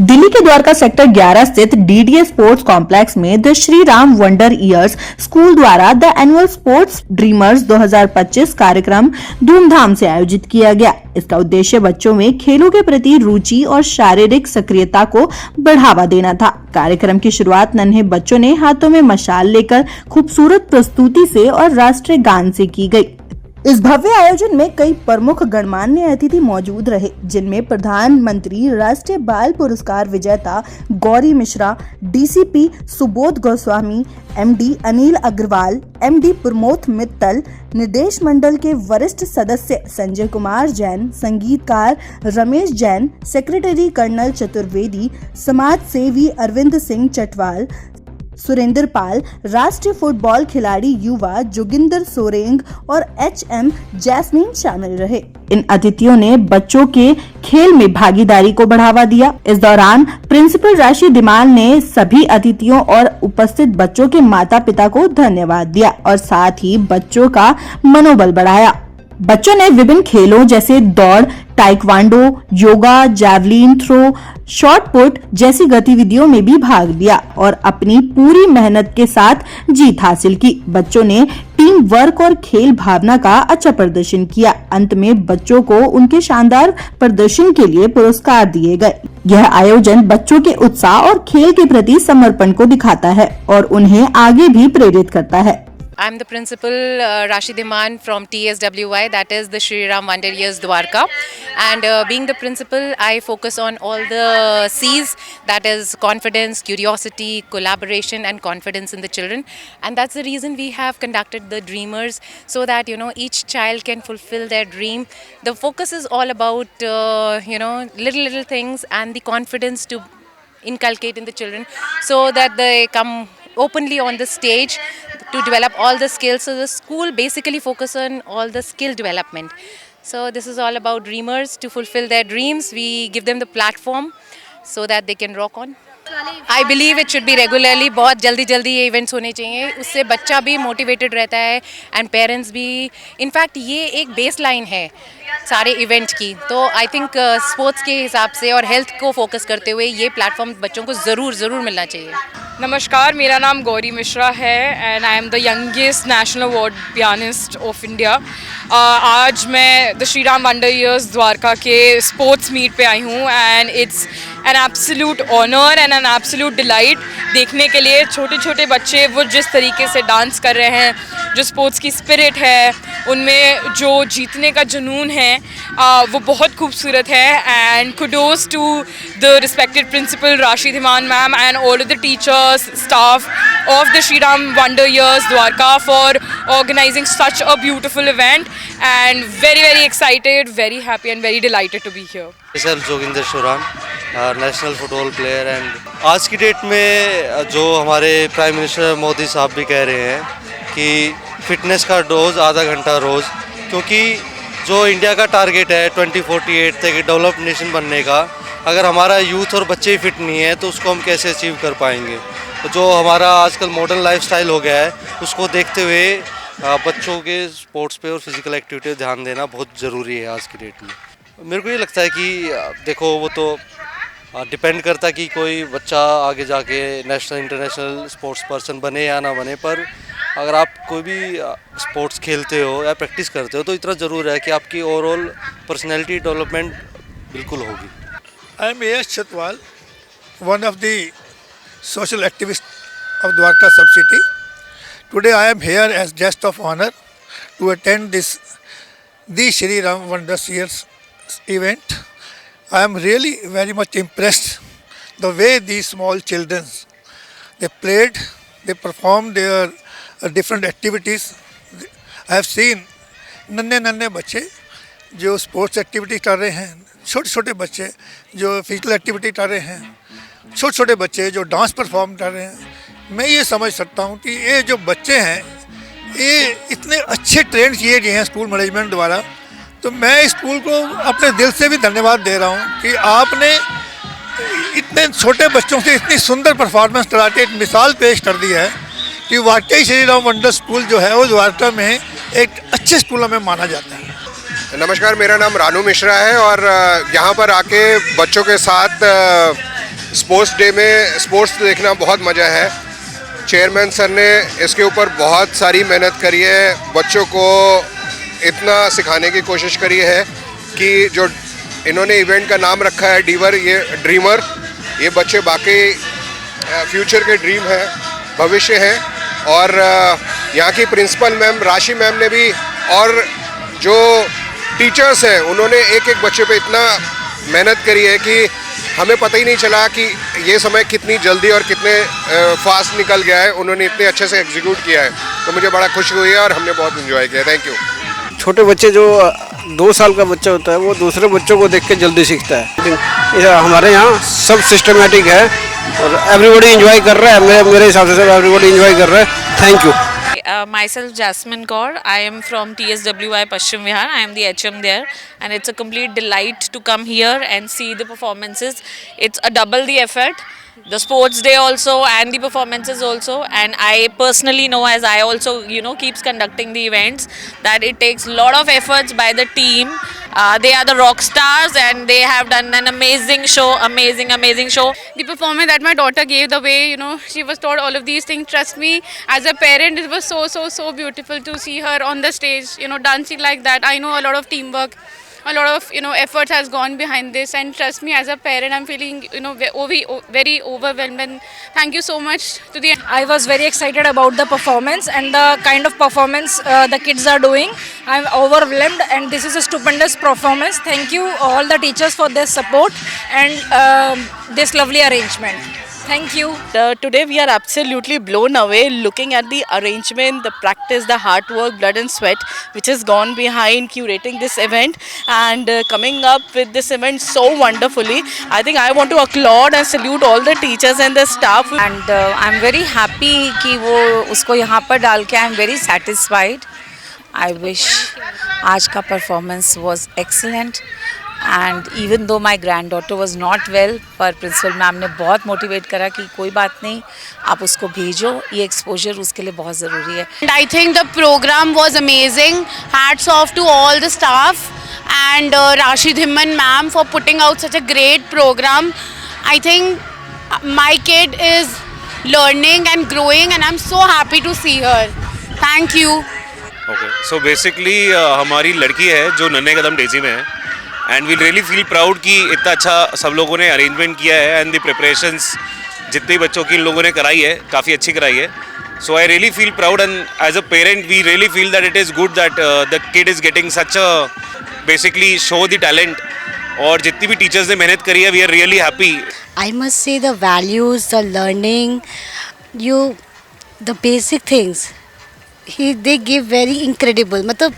दिल्ली के द्वारका सेक्टर 11 स्थित DDA sports complex में the Shri Ram wonder years school द्वारा द एनुअल स्पोर्ट्स ड्रीमर्स 2025 कार्यक्रम धूमधाम से आयोजित किया गया। इसका उद्देश्य बच्चों में खेलों के प्रति रुचि और शारीरिक सक्रियता को बढ़ावा देना था। कार्यक्रम की शुरुआत नन्हे बच्चों ने हाथों में मशाल लेकर खूबसूरत प्रस्तुति से और राष्ट्रीय गान से की गई। इस भव्य आयोजन में कई प्रमुख गणमान्य अतिथि मौजूद रहे, जिनमें प्रधानमंत्री राष्ट्रीय बाल पुरस्कार विजेता Gauri Mishra, DCP Subodh Goswami, MD Anil Agarwal, MD Pramod Mittal, निर्देश मंडल के वरिष्ठ सदस्य संजय कुमार जैन, संगीतकार रमेश जैन, सेक्रेटरी कर्नल चतुर्वेदी, समाज सेवी अरविंद सिंह चटवाल, सुरेंद्र पाल, राष्ट्रीय फुटबॉल खिलाड़ी युवा जोगिंदर सोरेंग और एचएम जैस्मीन शामिल रहे। इन अतिथियों ने बच्चों के खेल में भागीदारी को बढ़ावा दिया। इस दौरान प्रिंसिपल राशि धीमान ने सभी अतिथियों और उपस्थित बच्चों के माता पिता को धन्यवाद दिया और साथ ही बच्चों का मनोबल बढ़ाया। बच्चों ने विभिन्न खेलों जैसे दौड़, taekwondo, yoga, javelin throw, shot put जैसी गतिविधियों में भी भाग लिया और अपनी पूरी मेहनत के साथ जीत हासिल की। बच्चों ने टीम वर्क और खेल भावना का अच्छा प्रदर्शन किया। अंत में बच्चों को उनके शानदार प्रदर्शन के लिए पुरस्कार दिए गए। यह आयोजन बच्चों के उत्साह और खेल के प्रति समर्पण को दिखाता है और उन्हें आगे भी प्रेरित करता है। I'm the principal Rashi Dhiman from TSWY, that is the Shri Ram Wonder Years Dwarka, and being the principal I focus on all the C's, that is confidence, curiosity, collaboration and confidence in the children, and that's the reason we have conducted the Dreamers, so that each child can fulfill their dream. The focus is all about little things and the confidence to inculcate in the children so that they come openly on the stage to develop all the skills. So the school basically focus on all the skill development. So this is all about dreamers to fulfill their dreams. We give them the platform so that they can rock on. I believe it should be regularly. बहुत जल्दी ये events होने चाहिए, उससे बच्चा भी motivated रहता है एंड पेरेंट्स भी। इनफैक्ट ये एक बेस लाइन है सारे इवेंट की, तो आई थिंक स्पोर्ट्स के हिसाब से और हेल्थ को फोकस करते हुए ये प्लेटफॉर्म बच्चों को ज़रूर मिलना चाहिए। नमस्कार, मेरा नाम गौरी मिश्रा है and I am the youngest national award pianist of India. आज मैं the Shri Ram wonder years Dwarka के स्पोर्ट्स मीट पे आई हूँ and it's an absolute honour and an absolute delight देखने के लिए। छोटे बच्चे वो जिस तरीके से डांस कर रहे हैं, जो स्पोर्ट्स की स्पिरिट है उनमें, जो जीतने का जुनून है, वो बहुत खूबसूरत है। And kudos to the respected principal Rashi Dhiman ma'am and all of the teachers, staff of the Shri Ram Wonder Years Dwarka for organizing such a beautiful event, and very excited, very happy and very delighted to be here. Myself Joginder Soreng, national football player, and आज की date में जो हमारे prime minister Modi साहब भी कह रहे हैं कि फिटनेस का डोज आधा घंटा रोज़, क्योंकि जो इंडिया का टारगेट है 2048 तक डेवलप्ड नेशन बनने का, अगर हमारा यूथ और बच्चे ही फिट नहीं है तो उसको हम कैसे अचीव कर पाएंगे। तो जो हमारा आजकल मॉडर्न लाइफस्टाइल हो गया है, उसको देखते हुए बच्चों के स्पोर्ट्स पे और फिजिकल एक्टिविटी ध्यान देना बहुत ज़रूरी है आज की डेट में। मेरे को ये लगता है कि देखो, वो तो डिपेंड करता है कि कोई बच्चा आगे जाके नेशनल इंटरनेशनल स्पोर्ट्स पर्सन बने या ना बने, पर अगर आप कोई भी स्पोर्ट्स खेलते हो या प्रैक्टिस करते हो तो इतना ज़रूर है कि आपकी ओवरऑल पर्सनैलिटी डेवलपमेंट बिल्कुल होगी। I am AS. Chatwal, one of the social activist of Dwarka sub-city. Today I am here as guest of honor to attend the Shri Ram Wonder Years event. I am really very much impressed the way these small children, they played, they performed their different activities. I have seen नन्हे बच्चे जो sports activity कर रहे हैं, छोटे बच्चे जो physical activity कर रहे हैं, छोटे बच्चे जो डांस परफॉर्म कर रहे हैं। मैं ये समझ सकता हूँ कि ये जो बच्चे हैं ये इतने अच्छे ट्रेन किए गए हैं स्कूल मैनेजमेंट द्वारा। तो मैं स्कूल को अपने दिल से भी धन्यवाद दे रहा हूँ कि आपने इतने छोटे बच्चों से इतनी सुंदर परफॉर्मेंस करा के एक मिसाल पेश कर दी है कि वाकई श्री राम वंडर स्कूल जो है वो द्वारका में एक अच्छे स्कूलों में माना जाता है। नमस्कार, मेरा नाम रानू मिश्रा है और यहाँ पर आके बच्चों के साथ स्पोर्ट्स डे में स्पोर्ट्स देखना बहुत मज़ा है। चेयरमैन सर ने इसके ऊपर बहुत सारी मेहनत करी है, बच्चों को इतना सिखाने की कोशिश करी है कि जो इन्होंने इवेंट का नाम रखा है ड्रीमर, ये बच्चे बाकी फ्यूचर के ड्रीम हैं, भविष्य हैं। और यहाँ की प्रिंसिपल मैम राशि मैम ने भी और जो टीचर्स हैं उन्होंने एक एक बच्चे पे इतना मेहनत करी है कि हमें पता ही नहीं चला कि ये समय कितनी जल्दी और कितने फास्ट निकल गया है। उन्होंने इतने अच्छे से एग्जीक्यूट किया है, तो मुझे बड़ा खुशी हुई है और हमने बहुत एंजॉय किया। Thank you. छोटे बच्चे जो 2 साल का बच्चा होता है वो दूसरे बच्चों को देख के जल्दी सीखता है। हमारे यहाँ सब सिस्टमेटिक है और एवरीबॉडी एंजॉय कर रहा है। मेरे हिसाब से सब एवरीबॉडी एंजॉय कर रहा है। Thank you. Myself Jasmine Kaur. I am from TSWI Paschim Vihar. I am the HM there, and it's a complete delight to come here and see the performances. It's a double the effort. The sports day also and the performances also, and I personally know, as I also keeps conducting the events, that it takes a lot of efforts by the team. They are the rock stars and they have done an amazing show, amazing show. The performance that my daughter gave, the way she was taught all of these things, trust me, as a parent it was so beautiful to see her on the stage, dancing like that. I know a lot of teamwork, a lot of effort has gone behind this, and trust me, as a parent I'm feeling very overwhelmed, and thank you so much to the I was very excited about the performance and the kind of performance the kids are doing. I'm overwhelmed, and this is a stupendous performance. Thank you all the teachers for their support and this lovely arrangement. Thank you. Today we are absolutely blown away looking at the arrangement, the practice, the hard work, blood and sweat which has gone behind curating this event and coming up with this event so wonderfully. I think I want to applaud and salute all the teachers and the staff. And I'm very happy कि वो उसको यहाँ पर डाल के I'm very satisfied. I wish आज का performance was excellent. And even though my granddaughter was not well, पर प्रिंसिपल मैम ने बहुत मोटिवेट करा कि कोई बात नहीं, आप उसको भेजो, ये एक्सपोजर उसके लिए बहुत ज़रूरी है. And I think the program was amazing. Hats off to all the staff and Rashi Dhimman ma'am for putting out such a great program. I think my kid is learning and growing and I'm so happy to see her. Thank you. Okay, so basically हमारी लड़की है जो नन्हे कदम डेजी में है, and we really feel proud कि इतना अच्छा सब लोगों ने अरेंजमेंट किया है एंड द प्रिपरेशंस जितने बच्चों की इन लोगों ने कराई है काफ़ी अच्छी कराई है. So I really feel proud and as a parent we really feel that it is good that the kid is getting such a basically show the talent. और जितनी भी टीचर्स ने मेहनत करी है we are really happy. I must say the values, the learning, the basic things they give very incredible, matlab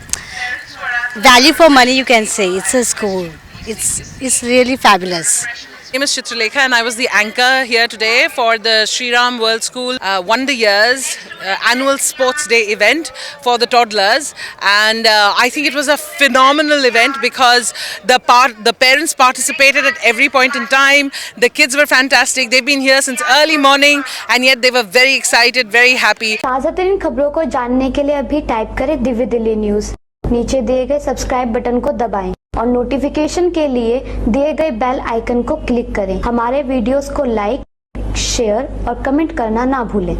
value for money, you can say. It's a school, it's really fabulous. My name is Chitralekha and I was the anchor here today for the Shri Ram World School Wonder Years annual sports day event for the toddlers, and I think it was a phenomenal event because the parents participated at every point in time. The kids were fantastic. They've been here since early morning and yet they were very excited, very happy. ताज़ा तरीन खबरों को जानने के लिए अभी type करें Divya Delhi news. नीचे दिए गए सब्सक्राइब बटन को दबाएं और नोटिफिकेशन के लिए दिए गए बेल आइकन को क्लिक करें. हमारे वीडियोस को लाइक, शेयर और कमेंट करना ना भूलें.